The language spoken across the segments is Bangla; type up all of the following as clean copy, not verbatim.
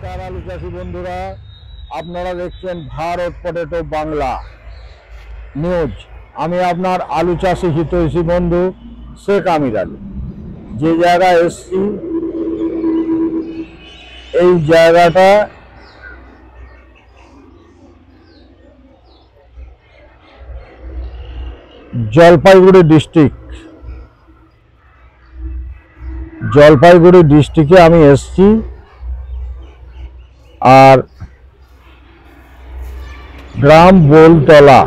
নমস্কার আলু চাষী বন্ধুরা, আপনারা দেখছেন ভারত পটেটো বাংলা নিউজ। আমি আপনার আলু চাষী হিতৈষী বন্ধু শেখ আমির আলী। যে জায়গায় এসছি এই জায়গাটা জলপাইগুড়ি ডিস্ট্রিক্টে আমি এসছি। আর গ্রাম বোলতলা,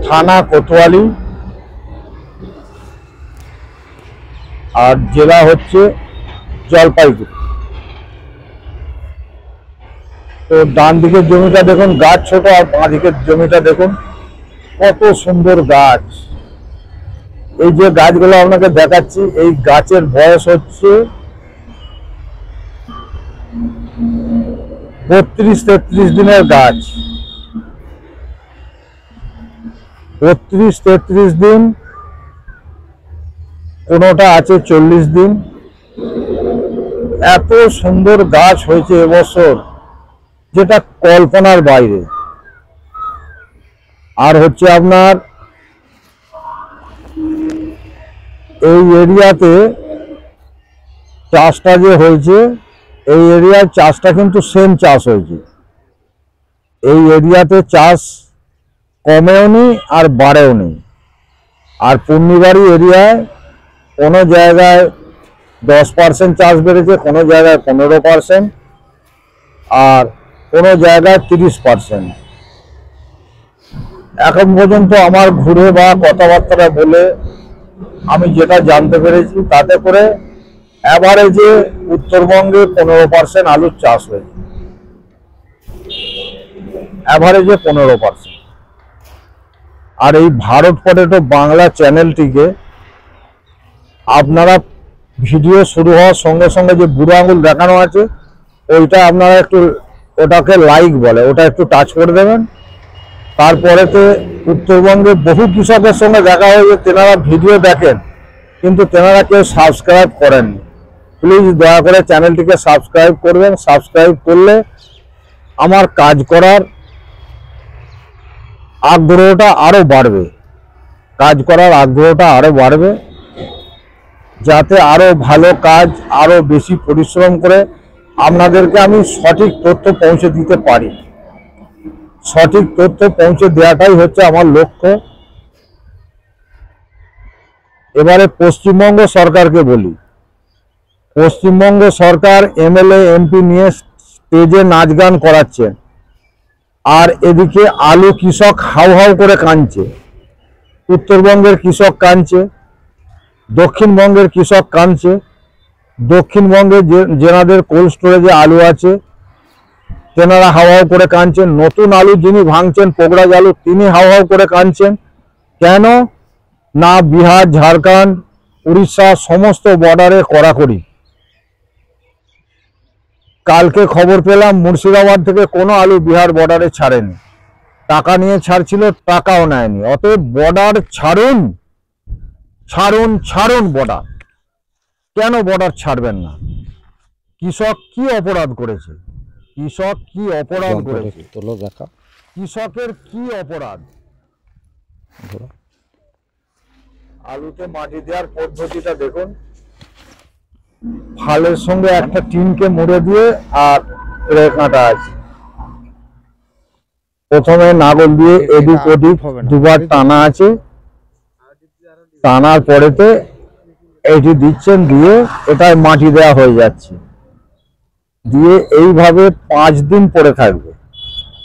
থানা কোতোয়ালি, আর জেলা হচ্ছে জলপাইগুড়ি। তো ডান দিকের জমিটা দেখুন, গাছ ছোট, আর বাঁ দিকের জমিটা দেখুন কত সুন্দর গাছ। এই যে গাছগুলো আপনাকে দেখাচ্ছি, এই গাছের বয়স হচ্ছে 32-33 দিনের গাছ। 32-33 দিন, কোনোটা আছে 40 দিন। এত সুন্দর গাছ হয়েছে এবছর, যেটা কল্পনার বাইরে। আর হচ্ছে আপনার এই এরিয়াতে চাষটা যে হয়েছে, এই এরিয়ার চাষটা কিন্তু সেম চাষ হয়েছে। এই এরিয়াতে চাষ কমেও নেই আর বাড়েও নেই। আর পূর্ণিবাড়ি এরিয়ায় কোনো জায়গায় 10% চাষ বেড়েছে, কোনো জায়গায় 15%, আর কোনো জায়গায় 30%। এখন পর্যন্ত আমার ঘুরে বা কথাবার্তা বলে আমি যেটা জানতে পেরেছি, তাতে করে অ্যাভারেজে উত্তরবঙ্গে 15% আলুর চাষ হয়েছে, অ্যাভারেজে 15%। আর এই ভারত পটেটো বাংলা চ্যানেলটিকে আপনারা ভিডিও শুরু হওয়ার সঙ্গে সঙ্গে যে বুড়ো আঙুল দেখানো আছে, ওইটা আপনারা একটু, ওটাকে লাইক বলে, ওটা একটু টাচ করে দেবেন। তারপরেতে উত্তরবঙ্গে বহু কৃষকের সঙ্গে দেখা হয়েছে, তেনারা ভিডিও দেখেন কিন্তু তেনারা কেউ সাবস্ক্রাইব করেননি। প্লিজ দয়া করে চ্যানেলটিকে সাবস্ক্রাইব করবেন। সাবস্ক্রাইব করলে আমার কাজ করার আগ্রহটা আরও বাড়বে, যাতে আরও ভালো কাজ, আরও বেশি পরিশ্রম করে আপনাদেরকে আমি সঠিক তথ্য পৌঁছে দিতে পারি। সঠিক তথ্য পৌঁছে দেওয়াটাই হচ্ছে আমার লক্ষ্য। এবারে পশ্চিমবঙ্গ সরকারকে বলি, পশ্চিমবঙ্গ সরকার এমএলএ এমপি নিয়ে স্টেজে নাচ গান করাচ্ছেন, আর এদিকে আলু কৃষক হাউ হাউ করে কাঁদছে। উত্তরবঙ্গের কৃষক কাঁদছে, দক্ষিণবঙ্গের কৃষক কাঁদছে। দক্ষিণবঙ্গে যেনাদের কোল্ড স্টোরেজে আলু আছে, তেনারা হাউ হাউ করে কাঁদছেন। নতুন আলু যিনি ভাঙছেন, পোগরাজ আলু, তিনি হাউ হাউ করে কাঁদছেন। কেন না, বিহার, ঝাড়খণ্ড, উড়িষ্যা সমস্ত বর্ডারে কড়াকড়ি। কালকে খবর পেলাম মুর্শিদাবাদ থেকে কোনো আলু বিহার বর্ডারে ছাড়েনি। টাকা নিয়ে ছাড়ছিল, টাকাও নেয়নি। অতএব বর্ডার ছাড়ুন, বর্ডার। কেন বর্ডার ছাড়বেন না? কৃষক কি অপরাধ করেছে? কৃষকের কি অপরাধ? আলুতে মাটি দেওয়ার পদ্ধতিটা দেখুন। ফালের সঙ্গে একটা টিনকে মুড়ে দিয়ে আর কাঁটা আছে। প্রথমে নাগল দিয়ে এদিক ওদিক দুবার টানা আছে, টানার পরেতে এইটি দিচ্ছেন, দিয়ে এটায় মাটি দেওয়া হয়ে যাচ্ছে। দিয়ে এইভাবে 5 দিন পরে থাকবে,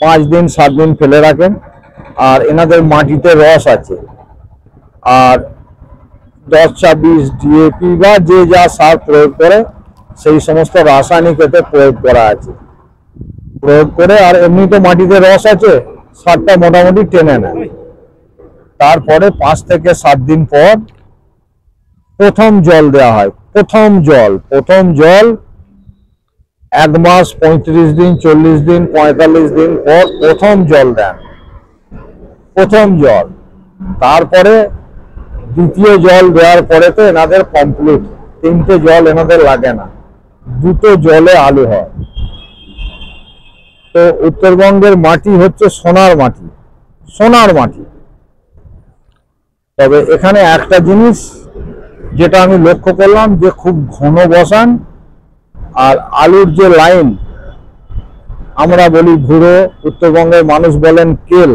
5 দিন 7 দিন ফেলে রাখেন। আর এনাদের মাটিতে রস আছে, আর 10-26 ডিএপি বা যে যা সার প্রয়োগ করে সেই সমস্ত রাসায়নিক এতে প্রয়োগ করা আছে। প্রয়োগ করে, আর এমনি তো মাটিতে রস আছে, সারটা মোটামুটি টেনে নেয়। তারপরে 5 থেকে 7 দিন পর প্রথম জল দেওয়া হয়। প্রথম জল 1 মাস, 35 দিন, 40 দিন, 45 দিন পর প্রথম জল দেন। তারপরে দ্বিতীয় জল দেওয়ার পরে তো এনাদের কমপ্লিট। 3টে জল এনাদের লাগে না। দুটো জলে আলু হয়। তো উত্তরবঙ্গের মাটি হচ্ছে সোনার মাটি, সোনার মাটি। তবে এখানে একটা জিনিস যেটা আমি লক্ষ্য করলাম, যে খুব ঘন বসান, আর আলুর যে লাইন, আমরা বলি ভুড়ো, উত্তরবঙ্গের মানুষ বলেন কেল।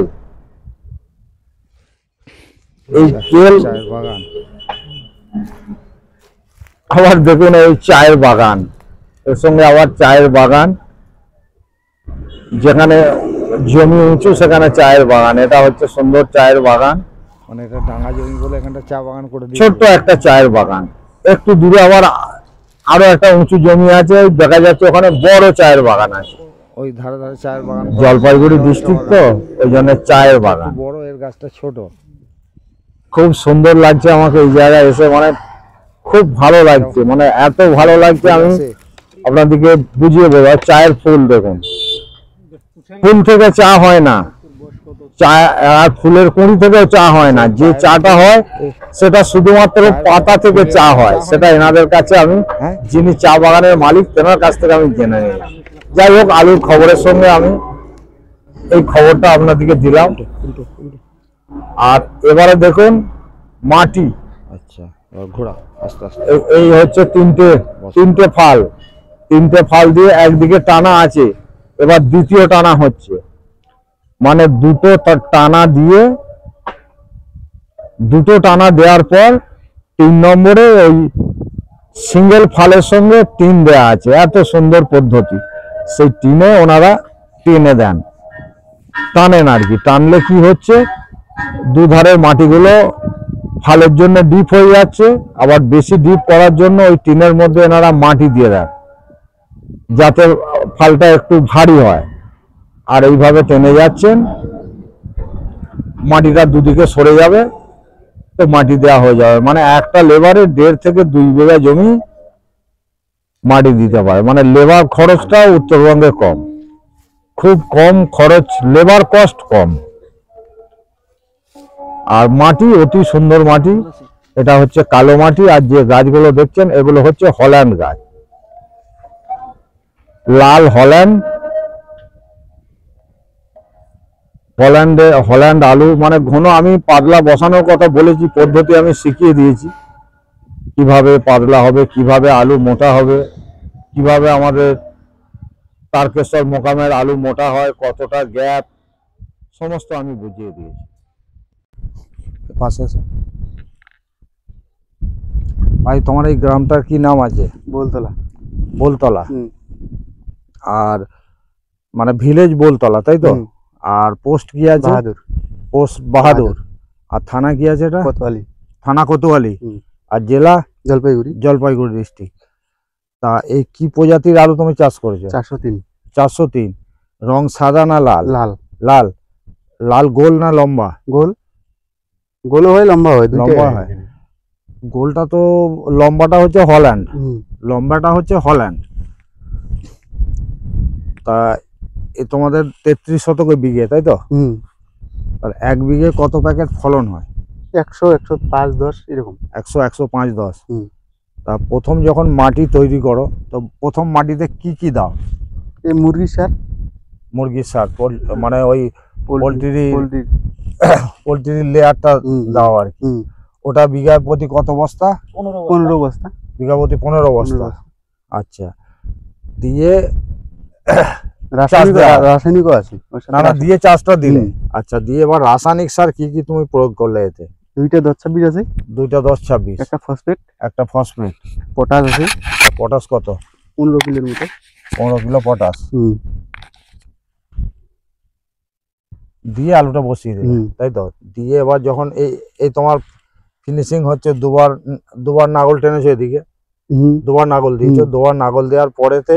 এই কেল, বাগান, আবার দেখুন এই চায়ের বাগান, এর সঙ্গে আবার চায়ের বাগান, যেখানে জমি উঁচু সেখানে চায়ের বাগান। এটা হচ্ছে সুন্দর চায়ের বাগান, মানে এটা ডাঙ্গা জমি বলে এখানটা চা বাগান করে দিয়েছে। ছোট্ট একটা চায়ের বাগান। একটু দূরে আবার আরো একটা উঁচু জমি আছে, দেখা যাচ্ছে ওখানে বড় চায়ের বাগান আছে। ওই ধারে ধারে চায়ের বাগান, জলপাইগুড়ি ডিস্ট্রিক্ট তো, ওই জন্য চায়ের বাগান। বড়, এর গাছটা ছোট। খুব সুন্দর লাগছে আমাকে এই জায়গায় এসে, মানে খুব ভালো লাগছে, মানে এত ভালো লাগছে আমি আপনাদেরকে বুঝিয়ে বলবো। চায়ের ফুল দেখুন, ফুল থেকে চা হয় না, চা আর ফুলের কুঁড়ি থেকেও চা হয় না। যে চাটা হয় সেটা শুধুমাত্র পাতা থেকে চা হয়। সেটা এনাদের কাছে আমি, যিনি চা বাগানের মালিক, তেনার কাছ থেকে আমি জেনে নিই। যাই হোক, আলুর খবরের সঙ্গে আমি এই খবরটা আপনাদেরকে দিলাম। আর এবারে দেখুন মাটি। আচ্ছা, ঘোড়া আস্তে আস্তে। এই হচ্ছে তিনটে ফাল, তিনটে ফাল দিয়ে একদিকে টানা আছে, এবার দ্বিতীয় টানা হচ্ছে, মানে দুটো টানা দেওয়ার পর 3 নম্বরে ওই সিঙ্গেল ফালের সঙ্গে টিন দেয়া আছে। এত সুন্দর পদ্ধতি। সেই টিনে ওনারা টেনে দেন, টানেন আর কি। টানলে কি হচ্ছে, দুধারের মাটিগুলো ফালের জন্য ডিপ হয়ে যাচ্ছে, আবার বেশি ডিপ করার জন্য ওই টিনের মধ্যে এনারা মাটি দিয়ে দেন, যাতে ফালটা একটু ভারী হয়। আর এইভাবে টেনে যাচ্ছেন, মাটিটা দুদিকে সরে যাবে, তো মাটি দেওয়া হয়ে যাবে। মানে একটা লেবারে 1.5 থেকে 2 বিঘা জমি মাটি দিতে পারে। মানে লেবার খরচটাও উত্তরবঙ্গে কম, খুব কম খরচ, লেবার কস্ট কম। আর মাটি অতি সুন্দর মাটি। এটা হচ্ছে কালো মাটি। আর যে গাছগুলো দেখছেন এগুলো হচ্ছে হল্যান্ড গাছ, লাল হল্যান্ড আলু। মানে ঘন, আমি পাতলা বসানোর কথা বলেছি, পদ্ধতি আমি শিখিয়ে দিয়েছি কিভাবে পাতলা হবে, কিভাবে আলু মোটা হবে, কিভাবে আমাদের তারকেশ্বর মোকামের আলু মোটা হয়, কতটা গ্যাপ, সমস্ত আমি বুঝিয়ে দিয়েছি। পাশে আছে ভাই, তোমার এই গ্রামটার কি নাম আছে? बोलतला। बोलतला। আর মানে ভিলেজ बोलतला, তাই তো? আর পোস্ট কি আছে? बहादुर। পোস্ট বাহাদুর। আর থানা কি আছে এটা? कोतवाली। থানা কোতোয়ালি। আর জেলা? जलपाईगुड़ी। জলপাইগুড়ি ডিস্ট্রিক্ট। তা এই কি প্রজাতির আলু তুমি চাষ করেছো? 403। 403। রং সাদা না লাল? लाल। লাল। লাল গোল না লম্বা? गोल गोलो হয় লম্বা হয়, লম্বা হয়। গোলটা তো, লম্বাটা হচ্ছে হল্যান্ড, লম্বাটা হচ্ছে হল্যান্ড। তা এ তোমাদের 33 শতকে বিঘে, তাই তো? আর 1 বিঘে কত প্যাকেট ফলন হয়? 100, 105, 10 এরকম। 100, 105, 10। তা প্রথম যখন মাটি তৈরি করো, তো প্রথম মাটিতে কি কি দাও? এই মুরগির সার। মুরগির সার, মানে ওই পোলট্রির লেয়ারটা দাও আর কি। ওটা বিঘা প্রতি কত বস্তা? 15 বস্তা। বিঘা প্রতি 15 বস্তা। আচ্ছা, দিয়ে রাসায়নিকও আছে। না দিয়ে চাষটা দিলে। আচ্ছা, দিয়ে এবার রাসায়নিক সার কি কি তুমি প্রয়োগ করলে এতে? 2টা 10-26 আছে। 2টা 10-26। একটা ফসফেট। একটা ফসফেট। পটাশ আছে। পটাশ কত? 15 কিলোর মতো। 15 কিলো পটাশ। দিয়ে আলুটা বসিয়ে দিলে, তাই তো? দিয়ে এবার যখন এই তোমার ফিনিশিং হচ্ছে, দুবার নাগল টেনেছো এদিকে, দুবার নাগল দিয়েছো। দুবার নাগল দেওয়ার পরেতে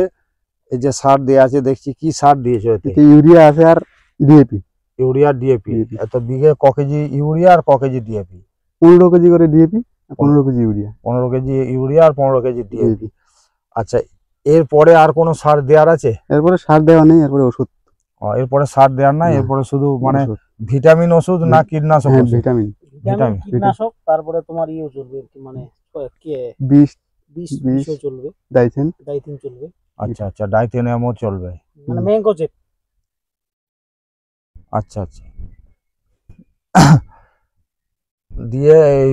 এই যে সার দেওয়া আছে দেখছি, কি সার দিয়েছো এতে? ইউরিয়া আছে আর ডিএপি। Urea DAP. এত বিঘে ক কেজি ইউরিয়া আর ক কেজি ডিএপি? 15 কেজি করে DAP, 15 KG urea. 15 KG urea আর 15 কেজি ডিএপি। আচ্ছা, এরপরে আর কোনো সার দেওয়ার আছে? এরপরে সার দেওয়া নেই, এরপরে ওষুধ। এরপরে সার দেওয়ার নাই, এরপরে শুধু মানে ভিটামিন ওষুধ না কীটনাশক? ভিটামিন কীটনাশক, তারপরে তোমার ইয়ে চলবে মানে বিষ 20 20 20 চলবে, ডাইথেন। ডাইথিন চলবে, আচ্ছা আচ্ছা, ডাইথেনিয়ামও চলবে। মানে ম্যাঙ্গোজেব। আচ্ছা আচ্ছা। দিয়ে এই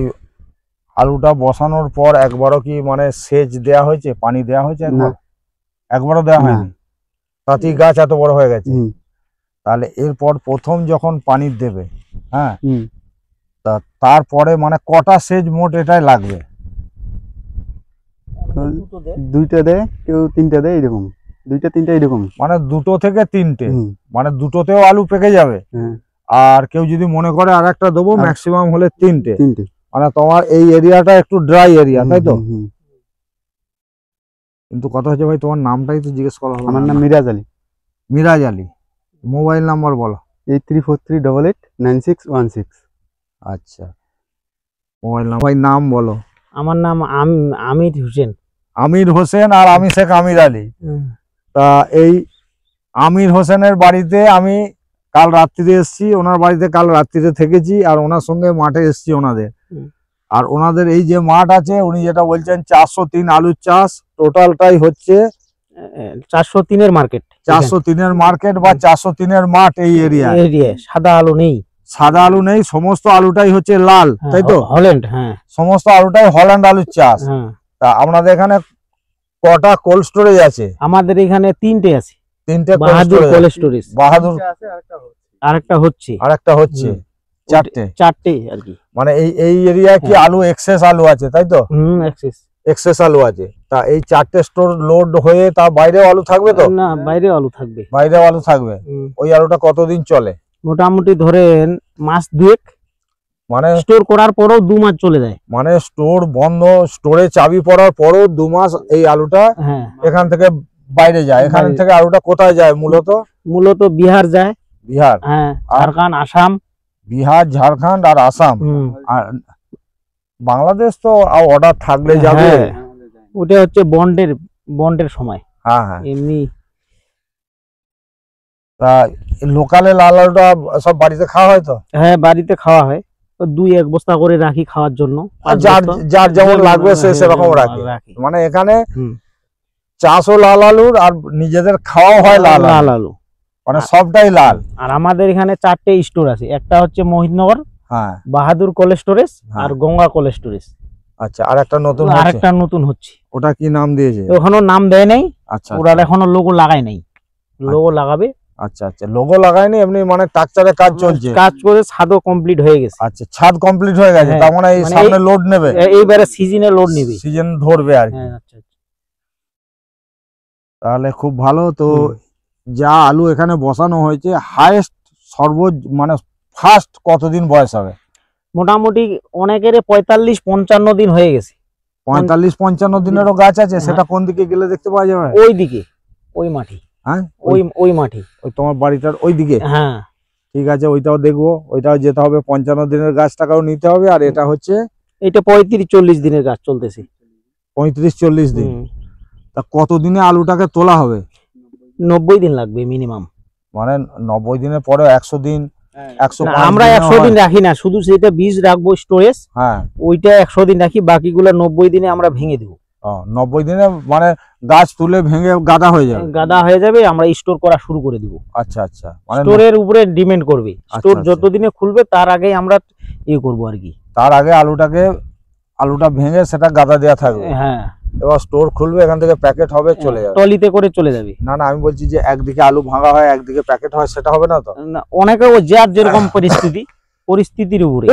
আলুটা বসানোর পর একবারও কি মানে সেচ দেয়া হয়েছে, পানি দেয়া হয়েছে একবার? একবারও দেওয়া না। হয়নি, তাতেই গাছ এত বড় হয়ে গেছে। হুম তাহলে এরপর প্রথম যখন পানি দেবে, হ্যাঁ, হুম তা তারপরে মানে কটা সেচ মোট এটাই লাগবে? দুটো দেয়, 2টা দেয়, কেউ 3টা দেয়, এরকম 2টা 3টা এরকম। মানে 2 থেকে 3টে, হুম মানে 2টোতেও আলু পেকে যাবে। হ্যাঁ আর কেউ যদি মনে করে আর একটা দেবো, আর- ম্যাক্সিমাম হলে 3টে। 3টে। মানে তোমার এই এরিয়াটা একটু ড্রাই এরিয়া, তাই তো? হুম। কিন্তু কথা হচ্ছে ভাই, তোমার নামটাই তো জিজ্ঞেস করা হলো আমার না। নাম মিরাজ আলী। মিরাজ আলী। মোবাইল নাম্বার বলো। 8343889616। আচ্ছা, মোবাইল নাম্বার, ভাই নাম বলো। আমার নাম আমির হোসেন। আমির হোসেন। আর আমি শেখ আমির আলী। তা এই আমির হোসেনের বাড়িতে আমি কাল রাত্রিতে এসেছি, ওনার বাড়িতে কাল রাত্রিতে থেকেছি, আর ওনার সঙ্গে মাঠে এসেছি ওনাদের। আর ওনাদের এই যে মাঠ আছে, উনি যেটা বলছেন 403 আলুর চাষ, টোটালটাই হচ্ছে 403-এর মার্কেট, 403-এর মার্কেট বা 403-এর মাঠ এই এরিয়া। সাদা আলু নেই, সাদা আলু নেই, সমস্ত আলুটাই হচ্ছে লাল, তাই তো? হল্যান্ড, হ্যাঁ, সমস্ত আলুটাই হল্যান্ড আলুর চাষ। হ্যাঁ। তা আপনাদের এখানে কটা কোল্ড স্টোরেজ আছে? আমাদের এখানে 3টে আছে, 3টে বাহাদুর কোল্ড স্টোরেজ, বাহাদুর, আরেকটা হচ্ছে, আরেকটা হচ্ছে, 4টে। 4টে আর কি। মানে এই এরিয়ায় কি আলু এক্সেস আলু আছে, তাই তো? এক্সেস আলু আছে। তা এই 4টে স্টোর লোড হয়ে তা বাইরেও আলু থাকবে তো? না, বাইরে আলু থাকবে, বাইরেও আলু থাকবে। ওই আলুটা কতদিন চলে? মোটামুটি ধরেন মাস দুয়েক, মানে স্টোর করার পরও 2 মাস চলে যায়। মানে স্টোর বন্ধ, স্টোরে চাবি পড়ার পরও 2 মাস এই আলুটা হ্যাঁ, এখান থেকে বাইরে যায়। এখান বাইরে। থেকে আলুটা কোথায় যায় মূলত? মূলত বিহার যায়, বিহার, হ্যাঁ, আর? ঝাড়খণ্ড, আসাম। বিহার, ঝাড়খণ্ড আর আসাম। আর বাংলাদেশ তো অর্ডার থাকলে যাবে। হ্যাঁ, ওটা হচ্ছে বন্ডের সময়। হ্যাঁ হ্যাঁ। এমনি তা লোকালে লাল আলুটা সব বাড়িতে খাওয়া হয় তো? হ্যাঁ, বাড়িতে খাওয়া হয়, 2-1 বস্তা করে রাখি খাওয়ার জন্য। আর যার যেমন লাগবে সে সেরকম রাখে। মানে এখানে চাষও লাল আলুর আর নিজেদের খাওয়াও হয় লাল আলু, মানে সবটাই লাল। আর আমাদের এখানে 4টে স্টোর আছে, একটা হচ্ছে মোহিতনগর, হ্যাঁ, বাহাদুর কোল্ড স্টোরেজ, হ্যাঁ। আর গঙ্গা কোল্ড স্টোরেজ। আচ্ছা, আর একটা নতুন হচ্ছে? আরেকটা নতুন হচ্ছে, ওটা কি নাম দিয়েছে? এখনো নাম দেয় নাই। আচ্ছা, ওরা এখনো লোগো লাগায় নাই, লোগো লাগাবে। আচ্ছা আচ্ছা, লোগো লাগায়নি, এমনি মানে ট্রাকচারে কাজ চলছে। কাজ করে ছাদও কমপ্লিট হয়ে গেছে। আচ্ছা, ছাদ কমপ্লিট হয়ে গেছে, হ্যাঁ, তার মানে এই মানে সামনে লোড নেবে, এইবারে সিজনে লোড নেবে, সিজন ধরবে আর কি। হ্যাঁ, আচ্ছা। তাহলে খুব ভালো তো। যা আলু এখানে বসানো হয়েছে, হাইয়েস্ট মানে ফার্স্ট কতদিন বয়স হবে? মোটামুটি অনেকেরই 45-55 দিন হয়ে গেছে। 45-55 দিনেরও গাছ আছে। সেটা কোন দিকে গেলে দেখতে পাওয়া যাবে? ওই দিকে, ওই মাটি, হ্যাঁ, ওই মাটি, ওই তোমার বাড়িটার ওই দিকে। হ্যাঁ, ঠিক আছে, ওইটাও দেখবো, ওইটাও যেতে হবে। 55 দিনের গাছটাকেও নিতে হবে। আর এটা হচ্ছে এটা 35-40 দিনের গাছ চলতেছে। 35-40 দিন। তা কতদিনে আলুটাকে তোলা হবে? 90 দিন লাগবে মিনিমাম। মানে 90 দিনের পরে 100 দিন, 105 আমরা 100 দিন রাখি না, শুধু সেটা বীজ রাখবো স্টোরেজ। হ্যাঁ, ওইটা 100 দিন রাখি, বাকিগুলো 90 দিনে আমরা ভেঙে দেবো। 90 দিনে মানে গাছ তুলে ভেঙে গাদা হয়ে যাবে। গাদা হয়ে যাবে, আমরা স্টোর করা শুরু করে দিব। আচ্ছা আচ্ছা, মানে স্টোরের উপরে ডিপেন্ড করবে, স্টোর আচ্ছা। যতদিনে খুলবে তার আগে আমরা ইয়ে করবো আর কি। তার আগে আলুটা ভেঙে সেটা গাদা দেওয়া থাকবে। হ্যাঁ, এবার স্টোর খুলবে, এখান থেকে প্যাকেট হবে, চলে যাবে। টলিতে করে চলে যাবে। না না, আমি বলছি যে একদিকে আলু ভাঙা হয়, একদিকে প্যাকেট হয়, সেটা হবে না তো? না, অনেকে যার যেরকম পরিস্থিতির উপরে,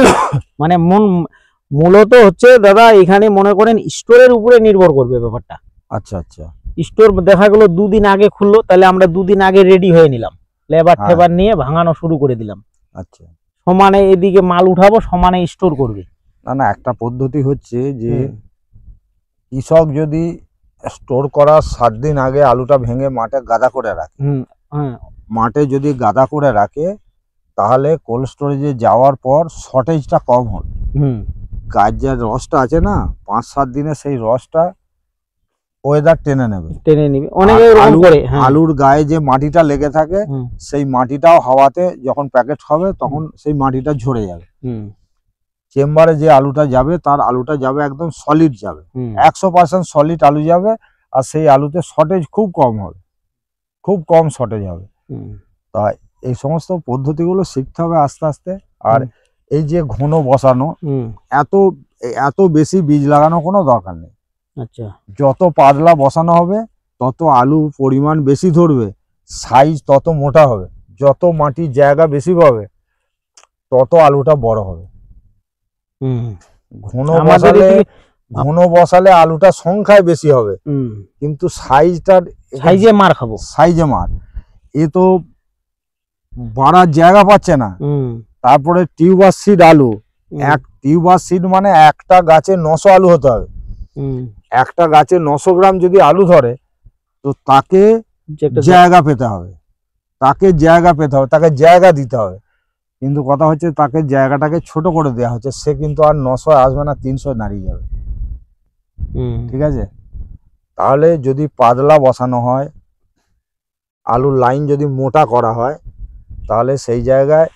মানে মূলত হচ্ছে দাদা এখানে মনে করেন স্টোরের উপরে নির্ভর করবে ব্যাপারটা। আচ্ছা আচ্ছা। স্টোর দেখা গেলো 2 দিন আগে খুললো, তাহলে আমরা 2 দিন আগে রেডি হয়ে নিলাম, লেবার হ্যাঁ। টেবার নিয়ে ভাঙানো শুরু করে দিলাম। আচ্ছা, সমানে এদিকে মাল উঠাবো, সমানে স্টোর করবে। না না, একটা পদ্ধতি হচ্ছে যে কৃষক যদি স্টোর করার 7 দিন আগে আলুটা ভেঙে মাঠে গাদা করে রাখে, মাঠে যদি গাদা করে রাখে, তাহলে কোল্ড স্টোরেজে যাওয়ার পর শর্টেজটা কম হবে। গাছ যে রসটা আছে না, 5-7 দিনে সেই রসটা ওয়েদার টেনে নেবে। অনেকে এরকম করে। আলুর গায়ে যে মাটিটা লেগে থাকে, সেই মাটিটাও হাওয়াতে যখন প্যাকেট হবে তখন সেই মাটিটা ঝরে যাবে। চেম্বারে যে আলুটা যাবে তার আলুটা যাবে একদম সলিড যাবে, হুম 100% সলিড আলু যাবে। আর সেই আলুতে শর্টেজ খুব কম হবে, খুব কম শর্টেজ হবে। হুম তাই এই সমস্ত পদ্ধতিগুলো শিখতে হবে আস্তে আস্তে। আর হুম। এই যে ঘন বসানো, হুম এত এত বেশি বীজ লাগানো কোনো দরকার নেই। আচ্ছা যত পাতলা বসানো হবে তত আলু পরিমাণ বেশি ধরবে, সাইজ তত মোটা হবে। যত মাটির জায়গা বেশি পাবে তত আলুটা বড় হবে। হুম ঘন আমাদের বসালে এদিকে ঘন বসালে আলুটা সংখ্যায় বেশি হবে, হুম কিন্তু সাইজটার সাইজে মার খাবো। সাইজে মার। এ তো বাড়ার জায়গা পাচ্ছে না। হুম তারপরে টিউবার সিড আলু, এক টিউবার সিড মানে একটা গাছে 900 আলু হতে হবে। হুম একটা গাছে 900 গ্রাম যদি আলু ধরে, তো তাকে যে একটা জায়গা পেতে হবে, তাকে জায়গা পেতে হবে, তাকে জায়গা দিতে হবে। কিন্তু কথা হচ্ছে তাকে জায়গাটাকে ছোট করে দেওয়া হচ্ছে, সে কিন্তু আর 900 আসবে না, 300 দাঁড়িয়ে যাবে। হুম ঠিক আছে, তাহলে যদি পাতলা বসানো হয়, আলুর লাইন যদি মোটা করা হয়, তাহলে সেই জায়গায়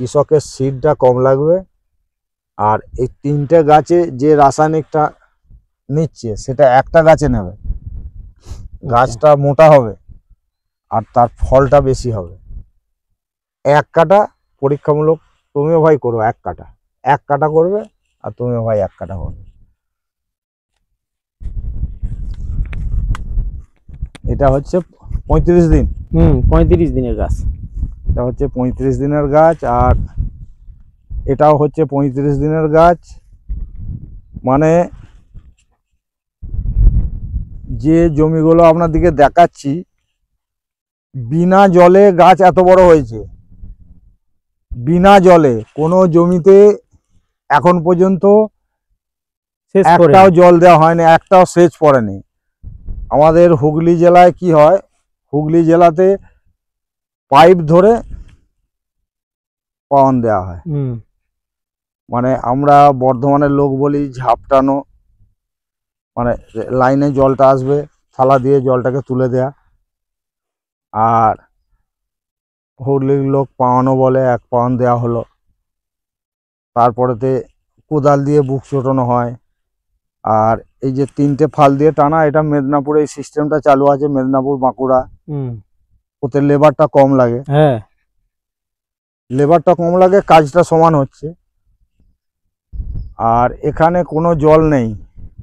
কৃষকের সিডটা কম লাগবে। আর এই 3টে গাছে যে রাসায়নিকটা নিচ্ছে সেটা একটা গাছে নেবে, গাছটা মোটা হবে আর তার ফলটা বেশি হবে। এক কাটা পরীক্ষামূলক তুমিও ভাই করো, এক কাটা করবে, আর তুমিও ভাই এক কাটা করবে। এটা হচ্ছে 35 দিন, 35 দিনের গাছ। এটা হচ্ছে 35 দিনের গাছ। আর এটাও হচ্ছে 35 দিনের গাছ। মানে যে জমিগুলো আপনাদেরকে দেখাচ্ছি, বিনা জলে গাছ এত বড় হয়েছে, বিনা জলে কোনো জমিতে এখন পর্যন্ত শেষ করে একটাও জল দেওয়া হয়নি, একটাও সেচ পড়েনি। আমাদের হুগলি জেলায় কি হয়, হুগলি জেলাতে পাইপ ধরে পাওয়ান দেওয়া হয়। হুম মানে আমরা বর্ধমানের লোক বলি ঝাপটানো, মানে লাইনে জলটা আসবে, থালা দিয়ে জলটাকে তুলে দেয়া। আর হুগলির লোক পাওয়ানো বলে, এক পাওয়ান দেওয়া হলো, তারপরেতে কোদাল দিয়ে বুক চটানো হয়। আর এই যে 3টে ফাল দিয়ে টানা, এটা মেদিনীপুরে এই সিস্টেমটা চালু আছে, মেদিনীপুর বাঁকুড়া। হুম ওতে লেবারটা কম লাগে, হ্যাঁ লেবারটা কম লাগে, কাজটা সমান হচ্ছে। আর এখানে কোনো জল নেই,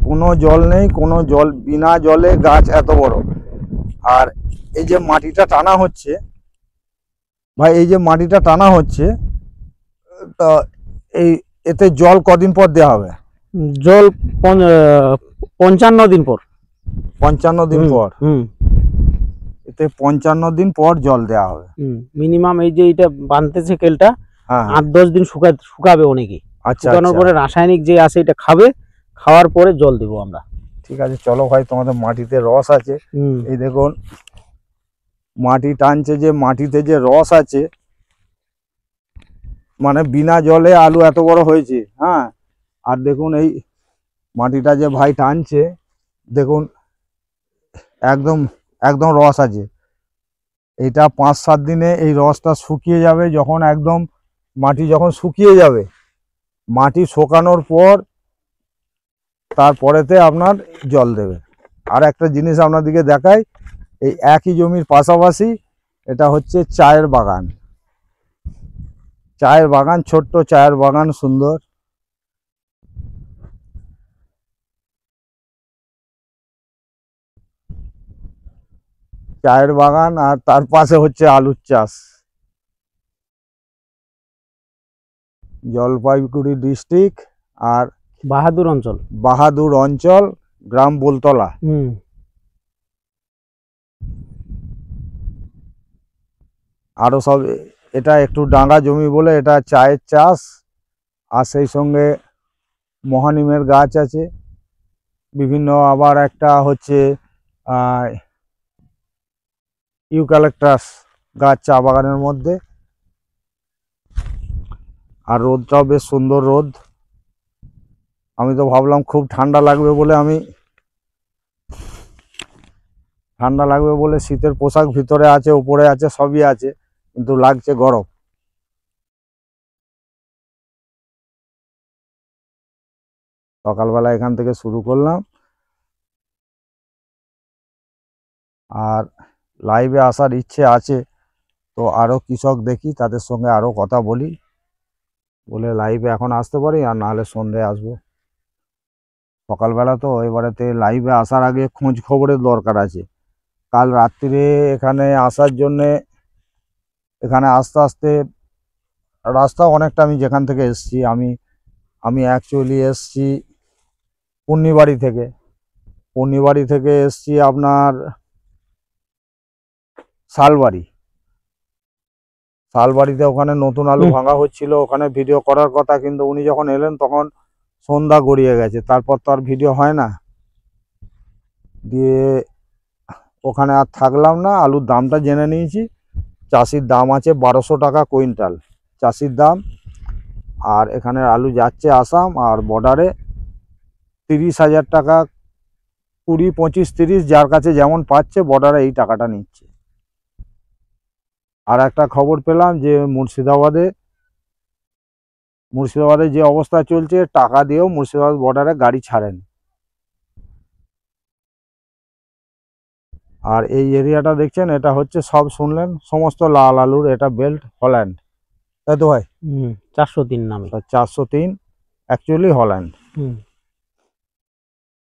কোনো জল নেই, কোনো জল, বিনা জলে গাছ এত বড়। আর এই যে মাটিটা টানা হচ্ছে ভাই, এই যে মাটিটা টানা হচ্ছে, তা এই এতে জল কদিন পর দেওয়া হবে? জল 55 দিন পর। 55 দিন পর। হুম এতে 55 দিন পর জল দেওয়া হবে। মিনিমাম এই যে এটা বানতেছে কেলটা, হ্যাঁ 8-10 দিন শুকাবে অনেকে। আচ্ছা শুকানোর আচ্ছা, পরে রাসায়নিক যে আছে এটা খাবে, খাওয়ার পরে জল দেবো আমরা। ঠিক আছে, চলো ভাই, তোমাদের মাটিতে রস আছে। হুম এই দেখুন মাটি টানছে, যে মাটিতে যে রস আছে, মানে বিনা জলে আলু এত বড় হয়েছে। হ্যাঁ, আর দেখুন এই মাটিটা যে ভাই টানছে, দেখুন একদম একদম রস আছে। এটা 5-7 দিনে এই রসটা শুকিয়ে যাবে। যখন একদম মাটি যখন শুকিয়ে যাবে, মাটি শুকানোর পর তারপরেতে আপনার জল দেবে। আর একটা জিনিস আপনাদেরকে দেখাই, এই একই জমির পাশাপাশি এটা হচ্ছে চায়ের বাগান, চায়ের বাগান, ছোট্ট চায়ের বাগান, সুন্দর। চায়ের বাগান, আর তার পাশে হচ্ছে আলুর চাষ। জলপাইগুড়ি ডিস্ট্রিক্ট আর বাহাদুর অঞ্চল। বাহাদুর অঞ্চল, গ্রাম বোলতলা। হুম আরও সব, এটা একটু ডাঙ্গা জমি বলে এটা চায়ের চাষ। আর সেই সঙ্গে মহানিমের গাছ আছে বিভিন্ন। আবার একটা হচ্ছে ইউক্যালিপটাস গাছ চা বাগানের মধ্যে। আর রোদটাও বেশ সুন্দর রোদ। আমি তো ভাবলাম খুব ঠান্ডা লাগবে বলে, শীতের পোশাক ভিতরে আছে, উপরে আছে, সবই আছে, কিন্তু লাগছে গরম। সকালবেলা এখান থেকে শুরু করলাম। আর লাইভে আসার ইচ্ছে আছে, তো আরো কৃষক দেখি তাদের সঙ্গে আরো কথা বলি, বলে লাইভে এখন আসতে পারি, আর নাহলে সন্ধে আসবো। সকালবেলা তো এবারেতে লাইভে আসার আগে খোঁজ খবরের দরকার আছে। কাল রাত্রিরে এখানে আসার জন্যে, এখানে আস্তে আস্তে রাস্তা অনেকটা, আমি যেখান থেকে এসছি, আমি অ্যাকচুয়ালি এসছি পূর্ণিবাড়ি থেকে এসছি আপনার শালবাড়িতে। ওখানে নতুন আলু ভাঙা হচ্ছিল, ওখানে ভিডিও করার কথা, কিন্তু উনি যখন এলেন তখন সন্ধ্যা গড়িয়ে গেছে, তারপর তো আর ভিডিও হয় না। দিয়ে ওখানে আর থাকলাম না, আলুর দামটা জেনে নিয়েছি। চাষির দাম আছে 1200 টাকা কুইন্টাল চাষির দাম। আর এখানে আলু যাচ্ছে আসাম, আর বর্ডারে 30,000 টাকা, 20, 25, 30 যার কাছে যেমন পাচ্ছে, বর্ডারে এই টাকাটা নিচ্ছে। আর একটা খবর পেলাম যে মুর্শিদাবাদে যে অবস্থা চলছে, টাকা দিয়েও মুর্শিদাবাদ বর্ডারে গাড়ি ছাড়েন। আর এই এরিয়াটা দেখছেন, এটা হচ্ছে সব শুনলেন সমস্ত লাল আলুর, এটা বেল্ট হল্যান্ড, তাই তো ভাই? 403 নামে। 403 অ্যাকচুয়ালি হল্যান্ড।